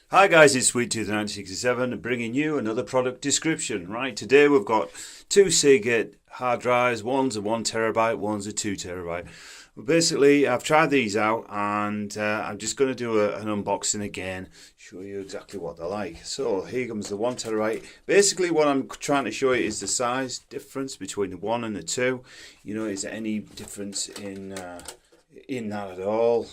Hi guys, it's SweetTooth 1967 bringing you another product description. Right, today we've got two seagate hard drives. One's a 1 terabyte, one's a 2 terabyte. Well, basically, I've tried these out and I'm just going to do an unboxing again, show you exactly what they're like. So here comes the 1 terabyte. Basically, what I'm trying to show you is the size difference between the 1 and the 2. You know, is there any difference in that at all?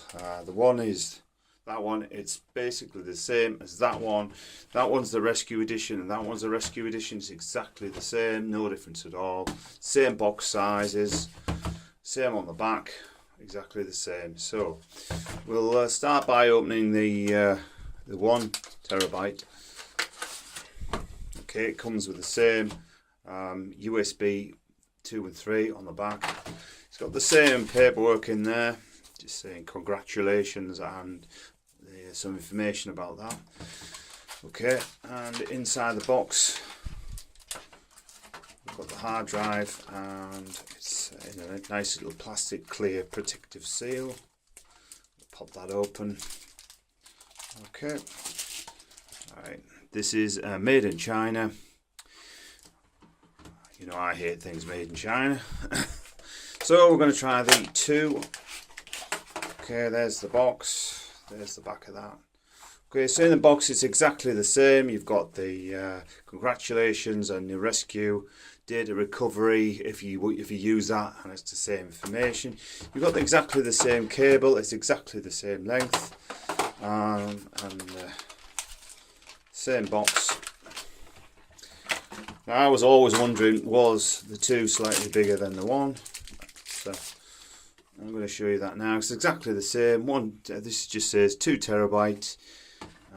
The one is that one, it's basically the same as that one. That one's the rescue edition and that one's the rescue edition. It's exactly the same, no difference at all. Same box sizes, same on the back, exactly the same. So we'll start by opening the 1 terabyte. Okay, it comes with the same USB 2 and 3 on the back. It's got the same paperwork in there, just saying congratulations and some information about that. Okay, and inside the box we've got the hard drive, and it's in a nice little plastic clear protective seal. Pop that open. Okay, alright, this is made in China. You know, I hate things made in China. So we're going to try the 2. Okay, there's the box. There's the back of that. Okay, so in the box it's exactly the same. You've got the congratulations and the rescue data recovery if you use that, and it's the same information. You've got exactly the same cable. It's exactly the same length, and same box. Now, I was always wondering, was the 2 slightly bigger than the 1? So I'm going to show you that now. It's exactly the same. This just says 2 terabyte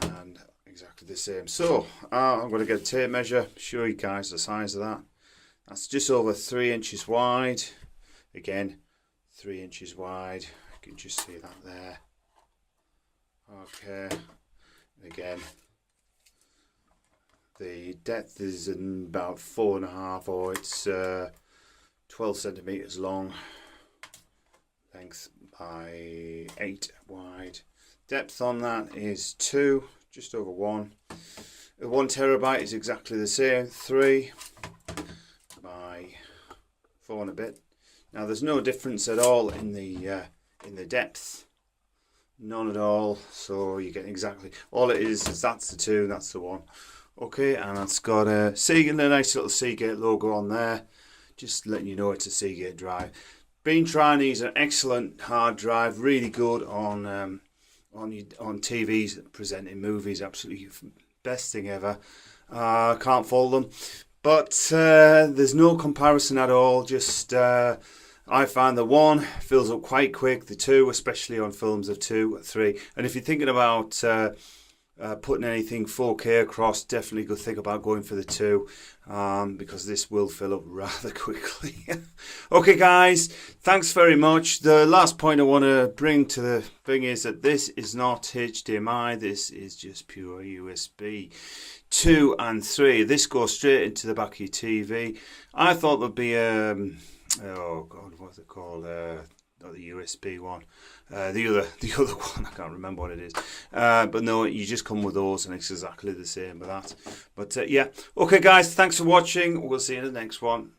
and exactly the same. So I'm going to get a tape measure, show you guys the size of that. That's just over 3 inches wide. Again, 3 inches wide. You can just see that there. Okay. And again, the depth is in about 4.5, or it's 12 centimeters long. Length by 8 wide. Depth on that is 2, just over 1. The 1 terabyte is exactly the same, 3 by 4 and a bit. Now there's no difference at all in the depth, none at all. So you get exactly, all it is that's the 2, that's the 1. Okay, and it's got a nice little Seagate logo on there, just letting you know it's a Seagate drive. Been trying these, an excellent hard drive, really good on TVs, presenting movies, absolutely best thing ever. Can't fault them, but there's no comparison at all. Just I find the 1 fills up quite quick, the 2, especially on films of 2 or 3. And if you're thinking about putting anything 4K across, definitely go think about going for the 2, because this will fill up rather quickly. Okay guys, thanks very much. The last point I want to bring to the thing is that this is not HDMI, this is just pure USB 2 and 3. This goes straight into the back of your TV. I thought there'd be oh god, what's it called, not the USB one, the other one, I can't remember what it is, but no, you just come with those and it's exactly the same with that. But yeah, okay guys, thanks for watching. We'll see you in the next one.